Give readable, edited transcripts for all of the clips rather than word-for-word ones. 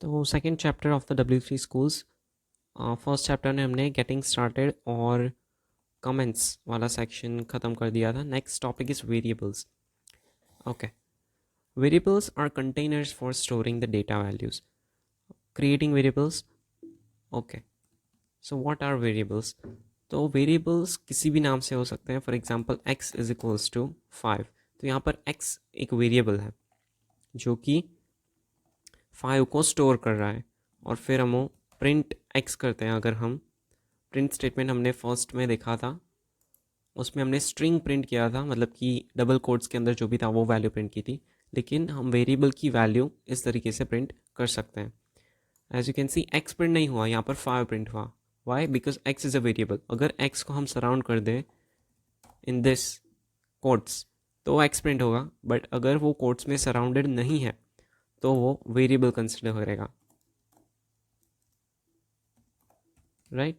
तो second chapter of the W3 schools, first chapter में हमने गेटिंग स्टार्टेड और कमेंट्स वाला सेक्शन ख़त्म कर दिया था. Next topic is variables. Okay, variables are containers for storing the data values. Creating variables. Okay, so what are variables? तो variables किसी भी नाम से हो सकते हैं. For example x is equals to 5. तो यहाँ पर x एक वेरिएबल है जो कि 5 को स्टोर कर रहा है. और फिर हम प्रिंट x करते हैं. अगर हम प्रिंट स्टेटमेंट हमने फर्स्ट में देखा था, उसमें हमने स्ट्रिंग प्रिंट किया था, मतलब कि डबल कोट्स के अंदर जो भी था वो वैल्यू प्रिंट की थी. लेकिन हम वेरिएबल की वैल्यू इस तरीके से प्रिंट कर सकते हैं. As you can see x print नहीं हुआ, यहाँ पर 5 प्रिंट हुआ. Why? Because x is a variable. अगर x को हम सराउंड कर दें इन दिस कोट्स तो x प्रिंट होगा. बट अगर वो कोट्स में सराउंडेड नहीं है तो वो वेरिएबल कंसिडर करेगा. राइट?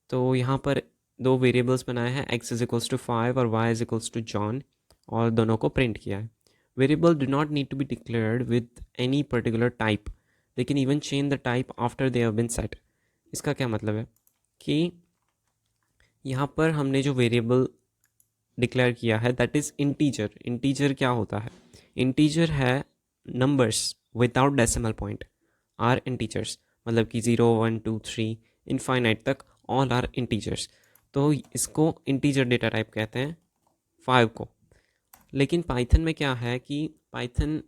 तो यहाँ पर दो वेरिएबल्स बनाए हैं, x इज इक्वल्स टू 5 और y is equals to John, और दोनों को प्रिंट किया है. Variable do not need to be declared with any particular type. They can even change the type after they have been set. इसका क्या मतलब है कि यहाँ पर हमने जो वेरिएबल डिक्लेयर किया है दैट इज़ इंटीजर. इंटीजर क्या होता है? इंटीजर है numbers without decimal point are integers. मतलब कि 0 1 2 3 इनफाइनाइट तक ऑल आर इंटीजर्स. तो इसको इंटीजर डेटा टाइप कहते हैं 5 को. लेकिन पाइथन में क्या है कि पाइथन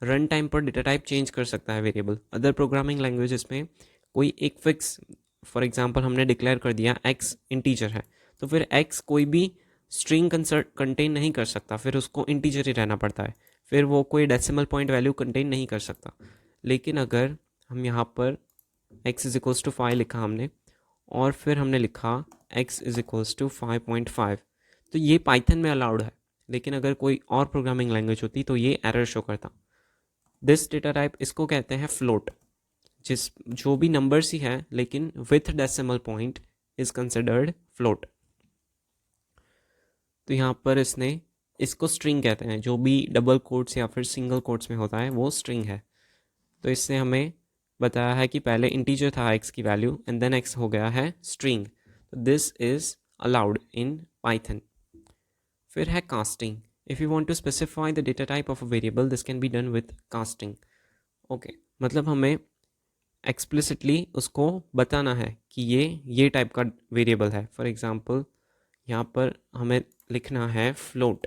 रन टाइम पर डेटा टाइप चेंज कर सकता है वेरिएबल. अदर प्रोग्रामिंग लैंग्वेजेस में कोई एक फिक्स, फॉर एग्जांपल हमने डिक्लेयर कर दिया x इंटीजर है, तो फिर x कोई भी स्ट्रिंग कंटेन नहीं कर सकता, फिर उसको इंटीजर ही रहना पड़ता है. फिर वो कोई डेसिमल पॉइंट वैल्यू कंटेन नहीं कर सकता. लेकिन अगर हम यहाँ पर x इज इक्वल्स टू 5 लिखा हमने, और फिर हमने लिखा x इज इक्वल्स टू 5.5, तो ये पाइथन में अलाउड है. लेकिन अगर कोई और प्रोग्रामिंग लैंग्वेज होती तो ये एरर शो करता. दिस डेटा टाइप इसको कहते हैं फ्लोट. जिस जो भी नंबर्स ही है लेकिन with decimal point is considered float. तो यहाँ पर इसको स्ट्रिंग कहते हैं. जो भी डबल कोट्स या फिर सिंगल कोट्स में होता है वो स्ट्रिंग है. तो इससे हमें बताया है कि पहले इंटीजर था x की वैल्यू एंड देन x हो गया है string. This is allowed in Python. फिर है casting. If you want to specify the data type of a variable this can be done with casting. Okay, मतलब हमें explicitly उसको बताना है कि ये टाइप का वेरिएबल है. फॉर एग्जांपल यहाँ पर हमें लिखना है फ्लोट,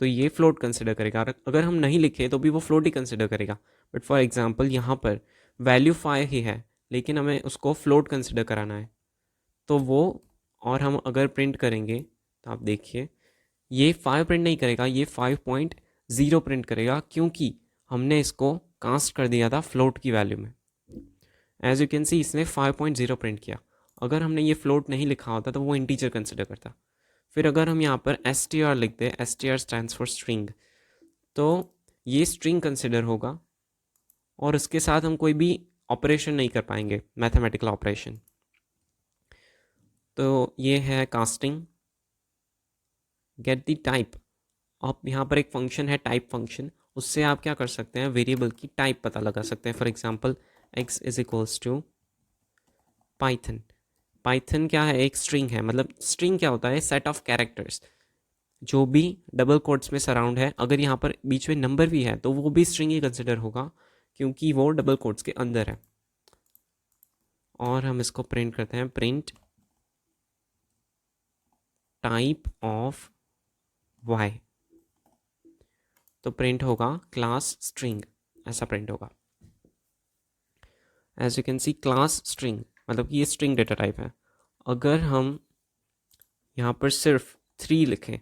तो ये फ्लोट कंसिडर करेगा. अगर हम नहीं लिखे तो भी वो फ्लोट ही कंसिडर करेगा. बट फॉर एग्जांपल यहाँ पर वैल्यू 5 ही है लेकिन हमें उसको फ्लोट कंसिडर कराना है, तो वो, और हम अगर प्रिंट करेंगे तो आप देखिए ये 5 प्रिंट नहीं करेगा, ये 5.0 प्रिंट करेगा, क्योंकि हमने इसको कास्ट कर दिया था फ्लोट की वैल्यू में. एज यू कैन सी इसने 5.0 प्रिंट किया. अगर हमने ये फ्लोट नहीं लिखा होता तो वो इंटीजर कंसिडर करता. फिर अगर हम यहाँ पर str लिख दें, str स्टैंड्स फॉर स्ट्रिंग, तो ये स्ट्रिंग कंसिडर होगा और उसके साथ हम कोई भी ऑपरेशन नहीं कर पाएंगे, मैथमेटिकल ऑपरेशन. तो ये है कास्टिंग. Get the type. आप यहाँ पर एक फंक्शन है टाइप फंक्शन, उससे आप क्या कर सकते हैं, वेरिएबल की टाइप पता लगा सकते हैं. For example x is equals to Python. Python क्या है? एक स्ट्रिंग है. मतलब स्ट्रिंग क्या होता है? सेट ऑफ कैरेक्टर्स जो भी डबल कोट्स में सराउंड है. अगर यहाँ पर बीच में नंबर भी है तो वो भी स्ट्रिंग ही कंसिडर होगा क्योंकि वो डबल कोट्स के अंदर है. और हम इसको प्रिंट करते हैं, प्रिंट टाइप ऑफ y. तो प्रिंट होगा क्लास स्ट्रिंग, ऐसा प्रिंट होगा. As you can see class string मतलब कि ये स्ट्रिंग डेटा टाइप है. अगर हम यहाँ पर सिर्फ 3 लिखें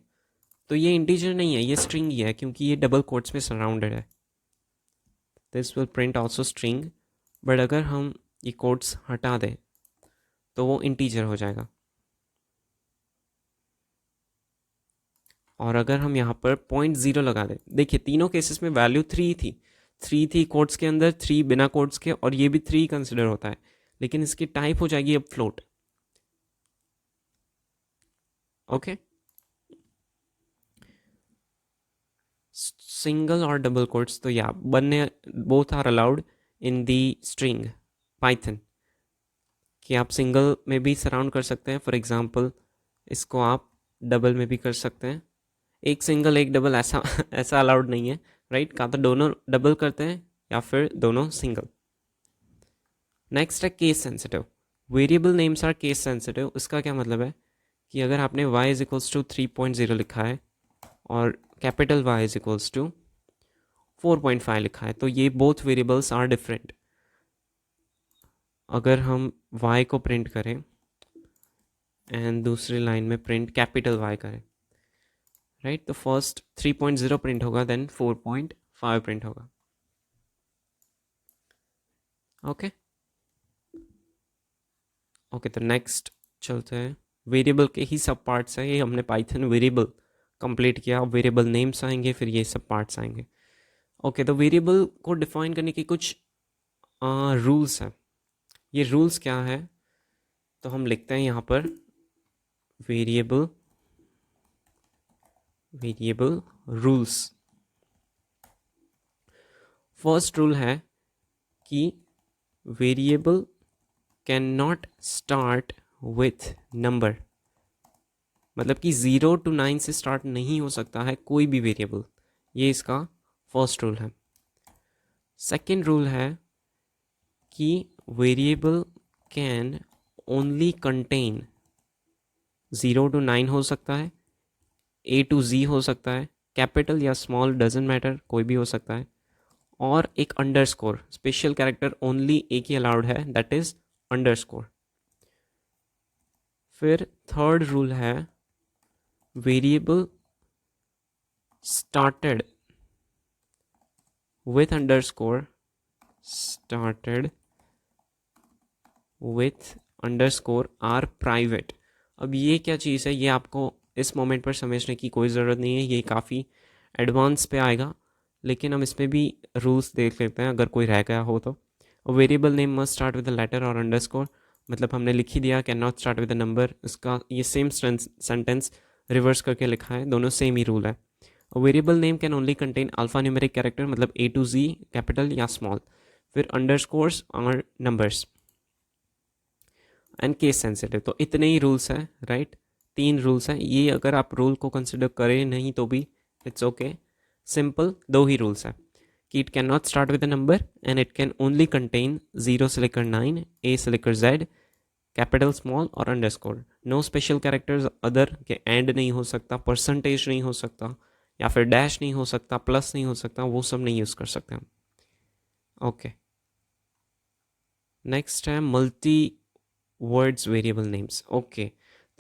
तो ये इंटीजर नहीं है, ये स्ट्रिंग ही है क्योंकि ये डबल कोट्स में सराउंडेड है. This will print also string. But अगर हम ये कोट्स हटा दें तो वो इंटीजर हो जाएगा. और अगर हम यहाँ पर 0.0 लगा दें, देखिए तीनों केसेस में वैल्यू 3 थी. 3 थी कोट्स के अंदर, 3 बिना कोट्स के, और ये भी 3 कंसिडर होता है. लेकिन इसकी टाइप हो जाएगी अब फ्लोट. ओके, सिंगल और डबल कोट्स तो या बनने both are allowed in the string Python, कि आप सिंगल में भी सराउंड कर सकते हैं। फॉर एग्जांपल इसको आप डबल में भी कर सकते हैं, एक सिंगल एक डबल ऐसा ऐसा अलाउड नहीं है, राइट। का तो दोनों डबल करते हैं या फिर दोनों सिंगल। नेक्स्ट है case sensitive. Variable names are case sensitive. इसका क्या मतलब है कि अगर आपने y इज इक्वल्स टू 3.0 लिखा है और capital Y is equals to 4.5 लिखा है, तो ये बोथ वेरिएबल्स आर डिफरेंट। अगर हम y को प्रिंट करें एंड दूसरी लाइन में प्रिंट कैपिटल Y करें, राइट, तो फर्स्ट 3.0 प्रिंट होगा, देन 4.5 प्रिंट होगा। ओके ओके, तो नेक्स्ट चलते हैं। वेरिएबल के ही सब पार्ट्स हैं, ये हमने पाइथन वेरिएबल कंप्लीट किया। अब वेरिएबल नेम्स आएंगे, फिर ये सब पार्ट्स आएंगे। ओके, तो वेरिएबल को डिफाइन करने की कुछ रूल्स हैं। ये रूल्स क्या है, तो हम लिखते हैं यहाँ पर वेरिएबल रूल्स। फर्स्ट रूल है कि variable can not start with number, मतलब कि 0 to 9 से स्टार्ट नहीं हो सकता है कोई भी वेरिएबल। ये इसका फर्स्ट रूल है। सेकेंड रूल है कि variable can only contain 0 to 9 हो सकता है, A to Z हो सकता है, कैपिटल या स्मॉल डजेंट मैटर, कोई भी हो सकता है, और एक अंडरस्कोर स्पेशल कैरेक्टर ओनली एक ही अलाउड है, दैट इज अंडरस्कोर। फिर थर्ड रूल है variable started with underscore are private. अब ये क्या चीज़ है, ये आपको इस मोमेंट पर समझने की कोई ज़रूरत नहीं है, ये काफ़ी एडवांस पे आएगा, लेकिन हम इसमें भी रूल्स देख लेते हैं अगर कोई रह गया हो तो। Variable name must start with the letter और अंडरस्कोर, मतलब हमने लिख ही दिया can not start with the number, इसका ये सेम सेंटेंस रिवर्स करके लिखा है, दोनों सेम ही रूल है। Variable name can only contain alpha numeric character, मतलब A to Z कैपिटल या स्मॉल, फिर अंडरस्कोर्स और नंबर्स, एंड केस सेंसिटिव। तो इतने ही रूल्स हैं, राइट, 3 रूल्स हैं। ये अगर आप रूल को कंसिडर करें नहीं तो भी इट्स ओके, सिंपल 2 ही रूल्स हैं कि it can not start with a number and it can only contain 0 से लेकर 9, A से लेकर Z, कैपिटल स्मॉल और underscore. No special characters other के एंड नहीं हो सकता, परसेंटेज नहीं हो सकता, या फिर डैश नहीं हो सकता, प्लस नहीं हो सकता, वो सब नहीं यूज़ कर सकते हम। ओके, नेक्स्ट है multi words variable names. Okay,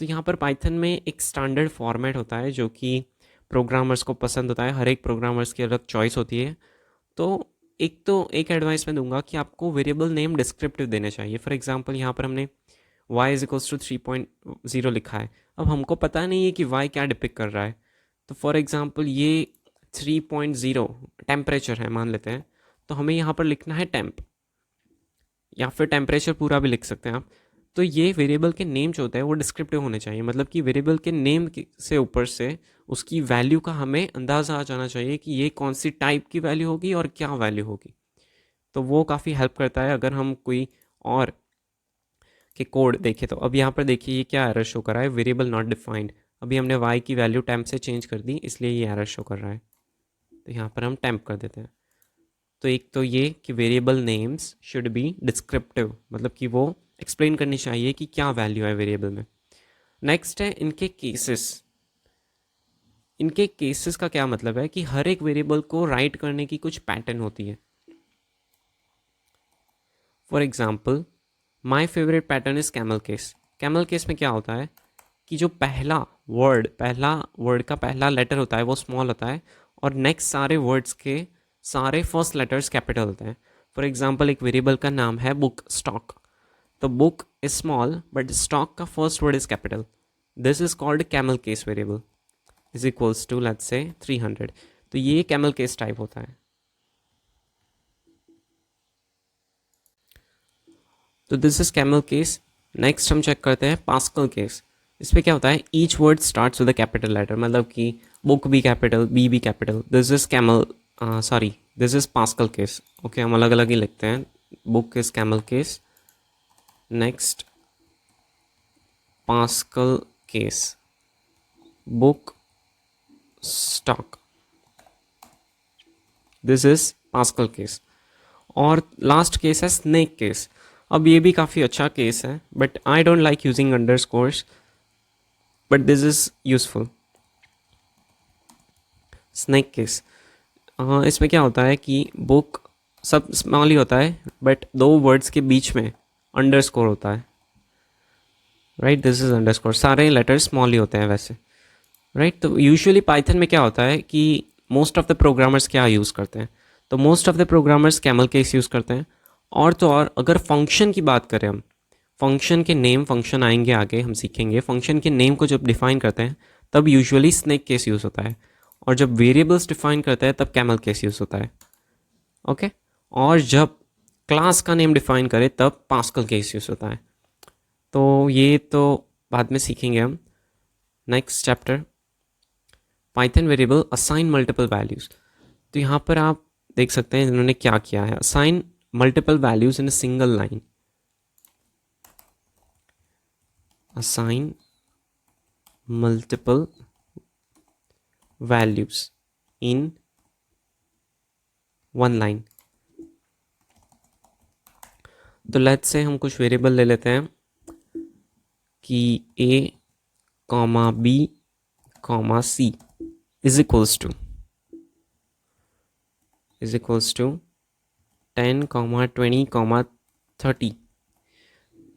तो यहाँ पर पाइथन में एक स्टैंडर्ड फॉर्मेट होता है जो कि प्रोग्रामर्स को पसंद होता है, हर एक प्रोग्रामर्स की अलग चॉइस होती है। तो एक एडवाइस मैं दूंगा कि आपको वेरिएबल नेम डिस्क्रिप्टिव देने चाहिए। फॉर एग्जांपल यहाँ पर हमने y इज इक्वल्स टू 3.0 लिखा है, अब हमको पता नहीं है कि y क्या डिपिक्ट कर रहा है, तो फॉर एग्जांपल ये 3.0 टेम्परेचर है मान लेते हैं, तो हमें यहाँ पर लिखना है टेम्प, या फिर टेम्परेचर पूरा भी लिख सकते हैं आप। तो ये वेरिएबल के नेम जो होते हैं वो डिस्क्रिप्टिव होने चाहिए, मतलब कि वेरिएबल के नेम से ऊपर से उसकी वैल्यू का हमें अंदाज़ा आ जाना चाहिए कि ये कौन सी टाइप की वैल्यू होगी और क्या वैल्यू होगी। तो वो काफ़ी हेल्प करता है अगर हम कोई और के कोड देखें। तो अब यहाँ पर देखिए ये क्या एरर शो कर रहा है, वेरिएबल नॉट डिफाइंड। अभी हमने y की वैल्यू टेम्प से चेंज कर दी, इसलिए ये एरर शो कर रहा है। तो यहाँ पर हम टेम्प कर देते हैं। तो एक तो ये कि variable names should be descriptive, मतलब कि वो एक्सप्लेन करनी चाहिए कि क्या वैल्यू है वेरिएबल में। नेक्स्ट है इनके केसेस। इनके केसेस का क्या मतलब है कि हर एक वेरिएबल को राइट करने की कुछ पैटर्न होती है। For example my favourite pattern is camel case. Camel case में क्या होता है कि जो पहला वर्ड का पहला लेटर होता है वो स्मॉल होता है, और नेक्स्ट सारे वर्ड्स के सारे फर्स्ट लेटर्स कैपिटल होते हैं। फॉर एग्जाम्पल एक वेरिएबल का नाम है बुक स्टॉक, तो book is small but stock का first word is capital, this is called camel case variable is equals to let's say 300। तो ये कैमल केस टाइप होता है। तो this is camel case. Next हम चेक करते हैं पास्कल केस। इस पर क्या होता है, each word starts with a capital letter, मतलब कि बुक भी कैपिटल, बी भी capital, this is camel, sorry this is Pascal case. Okay, हम अलग अलग ही लिखते हैं, book is camel case, next Pascal case, book stock, this is Pascal case. और लास्ट केस है स्नेक केस। अब ये भी काफ़ी अच्छा केस है, but I don't like using underscores, but this is useful. Snake case, इसमें क्या होता है कि बुक सब स्मॉल ही होता है, बट दो वर्ड्स के बीच में अंडरस्कोर होता है, राइट, दिस इज अंडरस्कोर, सारे लेटर्स स्मॉल ही होते हैं वैसे, राइट। तो यूजुअली पाइथन में क्या होता है कि मोस्ट ऑफ द प्रोग्रामर्स क्या यूज़ करते हैं, तो most of the programmers camel case use करते हैं। और तो और अगर फंक्शन की बात करें हम, फंक्शन के नेम, फंक्शन आएंगे आगे हम सीखेंगे, फंक्शन के नेम को जब डिफाइन करते हैं तब यूजुअली स्नेक केस यूज़ होता है, और जब वेरिएबल्स डिफाइन करते हैं तब कैमल केस यूज़ होता है। ओके, और जब क्लास का नेम डिफाइन करे तब पास्कल केस यूज़ होता है। तो ये तो बाद में सीखेंगे हम। Next chapter, Python variable assign multiple values. तो यहाँ पर आप देख सकते हैं इन्होंने क्या किया है, assign multiple values in a single line, assign multiple values in one line. तो लेट्स से हम कुछ वेरिएबल ले लेते हैं कि a comma b comma c is equals to 10 comma 20 comma 30।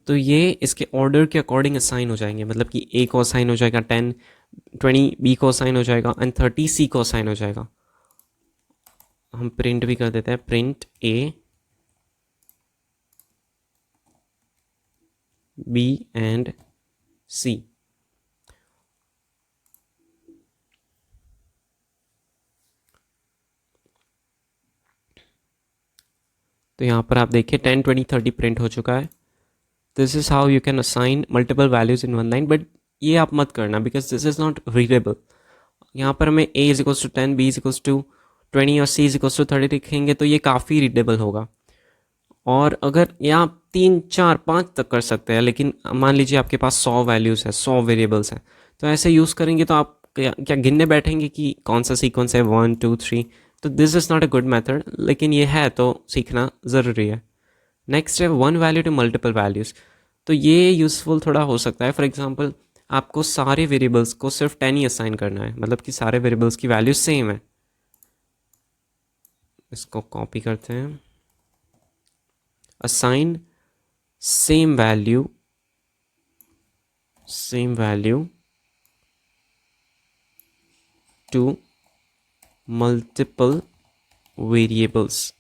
तो ये इसके ऑर्डर के अकॉर्डिंग असाइन हो जाएंगे, मतलब कि a को असाइन हो जाएगा 10, 20 b को असाइन हो जाएगा एंड 30 c को असाइन हो जाएगा। हम प्रिंट भी कर देते हैं, print a b and c। तो यहाँ पर आप देखिए 10, 20, 30 प्रिंट हो चुका है। This is how you can assign multiple values in one line, but ये आप मत करना because this is not readable. यहाँ पर हमें a is equals to 10, b is equals to 20 और c इज इक्वल्स टू 30 लिखेंगे तो ये काफ़ी रीडेबल होगा। और अगर ये आप 3, 4, 5 तक कर सकते हैं, लेकिन मान लीजिए आपके पास 100 वैल्यूज़ है, 100 वेरिएबल्स हैं, तो ऐसे यूज़ करेंगे तो आप क्या गिनने बैठेंगे कि कौन सा सीक्वेंस है 1, 2, 3। तो this is not a good method, लेकिन ये है तो सीखना ज़रूरी है। नेक्स्ट है one value to multiple values. तो ये यूज़फुल थोड़ा हो सकता है। फॉर एग्जांपल आपको सारे वेरिएबल्स को सिर्फ 10 ही असाइन करना है, मतलब कि सारे वेरिएबल्स की वैल्यू सेम है। इसको कॉपी करते हैं, assign same value to multiple variables.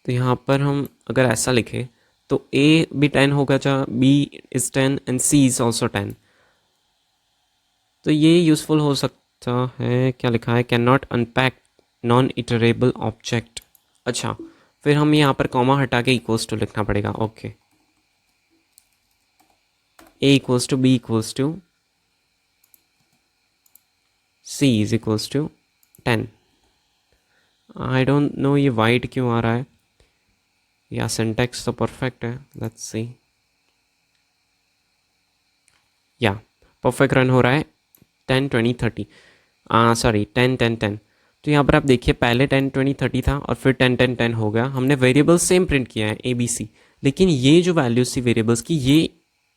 तो यहाँ पर हम अगर ऐसा लिखें तो a भी 10 होगा, जहाँ b is 10 and c is also 10। तो ये यूज़फुल हो सकता है। क्या लिखा है, can not unpack non iterable object. अच्छा, फिर हम यहाँ पर कॉमा हटा के इक्वल्स टू लिखना पड़ेगा। Okay, a equals to b equals to c is equals to 10। I don't know ये वाइट क्यों आ रहा है, या सिंटैक्स तो परफेक्ट है। लेट्स सी, या परफेक्ट रन हो रहा है। 10, 20, 30, सॉरी 10, 10, 10। तो यहाँ पर आप देखिए पहले 10, 20, 30 था और फिर 10, 10, 10 हो गया। हमने वेरिएबल सेम प्रिंट किया है ABC, लेकिन ये जो वैल्यूज थी वेरिएबल्स की, ये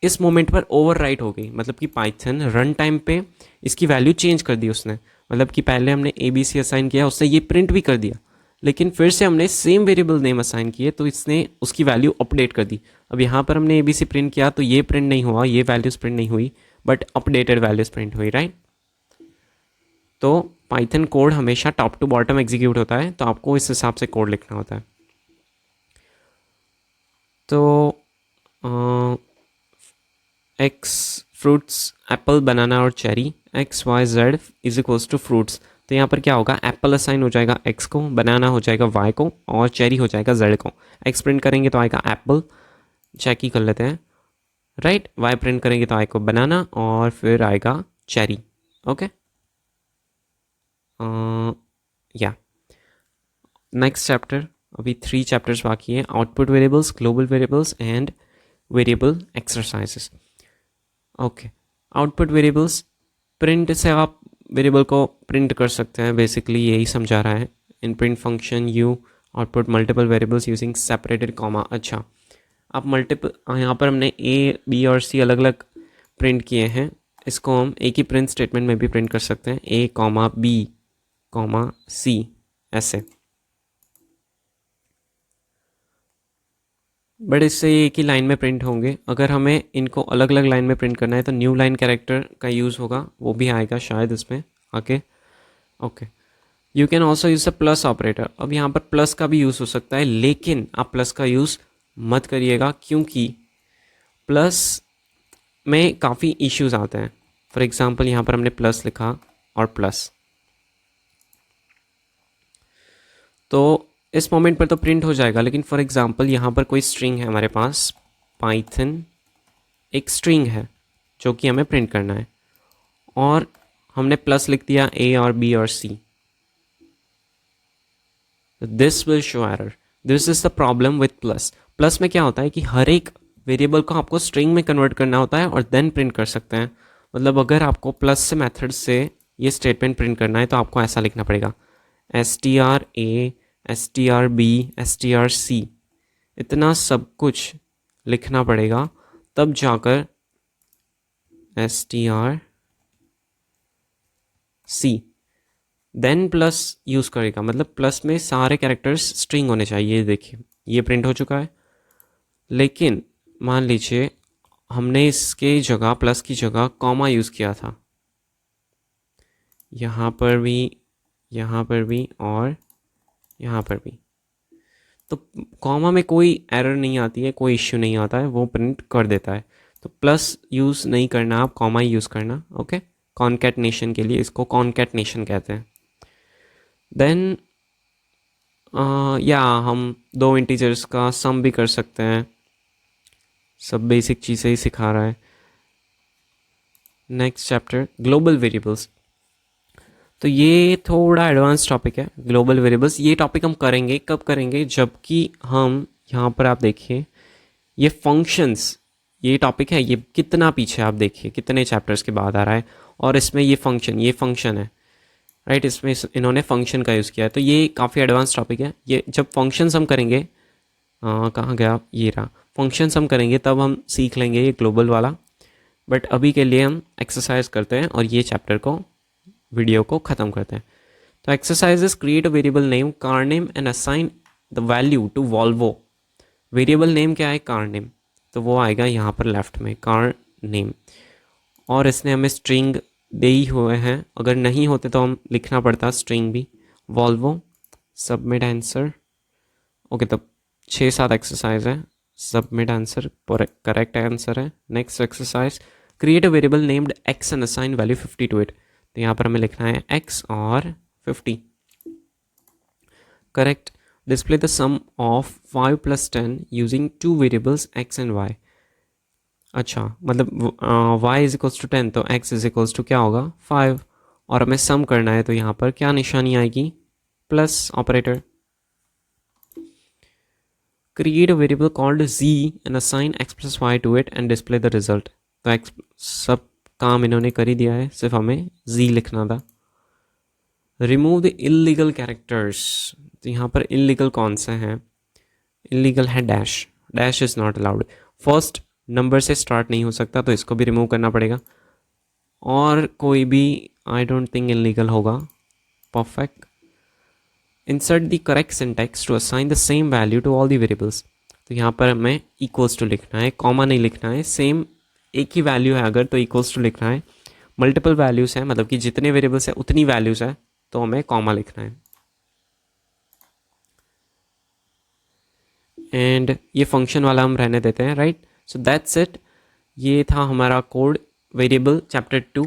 इस मोमेंट पर ओवरराइट हो गई। मतलब कि पाइथन रन टाइम पे इसकी वैल्यू चेंज कर दी उसने। मतलब कि पहले हमने ABC असाइन किया, उसने ये प्रिंट भी कर दिया, लेकिन फिर से हमने सेम वेरिएबल नेम असाइन किए तो इसने उसकी वैल्यू अपडेट कर दी। अब यहाँ पर हमने ABC प्रिंट किया तो ये प्रिंट नहीं हुआ, ये वैल्यूज़ प्रिंट नहीं हुई, बट अपडेटेड वैल्यूज़ प्रिंट हुई, राइट। तो पाइथन कोड हमेशा टॉप टू बॉटम एग्जीक्यूट होता है, तो आपको इस हिसाब से कोड लिखना होता है। तो एक्स फ्रूट्स, एप्पल, बनाना और cherry, x y z is equals to fruits. तो यहाँ पर क्या होगा, एप्पल असाइन हो जाएगा एक्स को, बनाना हो जाएगा वाई को, और चेरी हो जाएगा जेड को। एक्स प्रिंट करेंगे तो आएगा एप्पल, चेक ही कर लेते हैं, राइट। वाई प्रिंट करेंगे तो आई को बनाना और फिर आएगा चेरी। ओके, या नेक्स्ट चैप्टर, अभी 3 चैप्टर्स बाकी हैं, output variables, global variables and variable exercises. Okay, output variables, print से आप वेरिएबल को प्रिंट कर सकते हैं, बेसिकली यही समझा रहा है। In print function you output multiple variables using separated comma. अच्छा, आप मल्टीपल, यहाँ पर हमने ए बी और सी अलग अलग प्रिंट किए हैं, इसको हम एक ही प्रिंट स्टेटमेंट में भी प्रिंट कर सकते हैं, ए कॉमा बी कॉमा सी, ऐसे। बट इससे ये एक ही लाइन में प्रिंट होंगे। अगर हमें इनको अलग अलग लाइन में प्रिंट करना है तो न्यू लाइन कैरेक्टर का यूज़ होगा, वो भी आएगा शायद इसमें आके। Okay, you can also use the plus operator. अब यहाँ पर प्लस का भी यूज़ हो सकता है, लेकिन आप प्लस का यूज़ मत करिएगा, क्योंकि प्लस में काफ़ी इश्यूज आते हैं। फॉर एग्जांपल यहाँ पर हमने प्लस लिखा और प्लस, तो इस मोमेंट पर तो प्रिंट हो जाएगा, लेकिन फॉर एग्जांपल यहाँ पर कोई स्ट्रिंग है हमारे पास, पाइथन एक स्ट्रिंग है जो कि हमें प्रिंट करना है, और हमने प्लस लिख दिया ए और बी और C, this will show error. This is the problem with plus. Plus में क्या होता है कि हर एक वेरिएबल को आपको स्ट्रिंग में कन्वर्ट करना होता है और देन प्रिंट कर सकते हैं। मतलब अगर आपको प्लस से मेथड से ये स्टेटमेंट प्रिंट करना है तो आपको ऐसा लिखना पड़ेगा, str_a str_b str_c, इतना सब कुछ लिखना पड़ेगा, तब जाकर str_c देन प्लस यूज़ करेगा। मतलब प्लस में सारे कैरेक्टर्स स्ट्रिंग होने चाहिए। देखिए ये प्रिंट हो चुका है, लेकिन मान लीजिए हमने इसके जगह, प्लस की जगह कॉमा यूज़ किया था, यहाँ पर भी, यहाँ पर भी और यहाँ पर भी, तो कॉमा में कोई एरर नहीं आती है, कोई इश्यू नहीं आता है, वो प्रिंट कर देता है। तो प्लस यूज़ नहीं करना, आप कॉमा ही यूज़ करना। ओके, कॉन्कैटनेशन के लिए इसको कॉन्कैटनेशन कहते हैं। देन या हम दो इंटीजर्स का सम भी कर सकते हैं, सब बेसिक चीज़ें ही सिखा रहा है। Next chapter, global variables. तो ये थोड़ा एडवांस टॉपिक है, ग्लोबल वेरिएबल्स। ये टॉपिक हम करेंगे, कब करेंगे, जबकि हम यहाँ पर आप देखिए ये फंक्शंस, ये टॉपिक है, ये कितना पीछे आप देखिए कितने चैप्टर्स के बाद आ रहा है, और इसमें ये फंक्शन है, राइट। इसमें इन्होंने फंक्शन का यूज़ किया है, तो ये काफ़ी एडवांस टॉपिक है। ये जब फंक्शंस हम करेंगे, कहाँ गया, ये रहा, फंक्शंस हम करेंगे तब हम सीख लेंगे ये ग्लोबल वाला। बट अभी के लिए हम एक्सरसाइज करते हैं और ये चैप्टर को, वीडियो को ख़त्म करते हैं। तो exercises, create a variable name car name and assign the value to Volvo. Variable name क्या है, कार नेम, तो वो आएगा यहाँ पर लेफ्ट में, कार नेम। और इसने हमें स्ट्रिंग दे ही हुए हैं, अगर नहीं होते तो हम लिखना पड़ता स्ट्रिंग भी। Volvo, submit answer. ओके, तो 6-7 एक्सरसाइज है, सबमिट आंसर करेक्ट आंसर है। Next exercise, create a variable named x and assign value 50 to it. तो यहाँ पर हमें लिखना है x और 50, correct. Display the sum of 5 + 10 using 2 variables x and y। अच्छा, मतलब y = 10 तो x = क्या होगा, 5, और हमें सम करना है तो यहाँ पर क्या निशानी आएगी, plus operator. Create a variable called z and assign x + y to it and display the result. तो x सब काम इन्होंने कर ही दिया है, सिर्फ हमें z लिखना था। Remove the illegal characters. तो यहाँ पर इलीगल कौन से हैं, इलीगल है dash, dash is not allowed. First number से स्टार्ट नहीं हो सकता, तो इसको भी रिमूव करना पड़ेगा। और कोई भी आई डोंट थिंक इलीगल होगा। Perfect. Insert the correct syntax to assign the same value to all the variables. तो यहाँ पर हमें इक्वल्स टू लिखना है, कॉमा नहीं लिखना है। सेम एक ही वैल्यू है अगर तो इक्वल्स टू लिखना है। मल्टीपल वैल्यूज़ हैं, मतलब कि जितने वेरिएबल्स हैं उतनी वैल्यूज़ है, तो हमें कॉमा लिखना है। एंड ये फंक्शन वाला हम रहने देते हैं, राइट। सो दैट्स इट, ये था हमारा code variable chapter 2।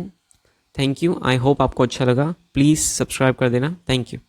Thank you, I hope आपको अच्छा लगा। प्लीज़ सब्सक्राइब कर देना, थैंक यू।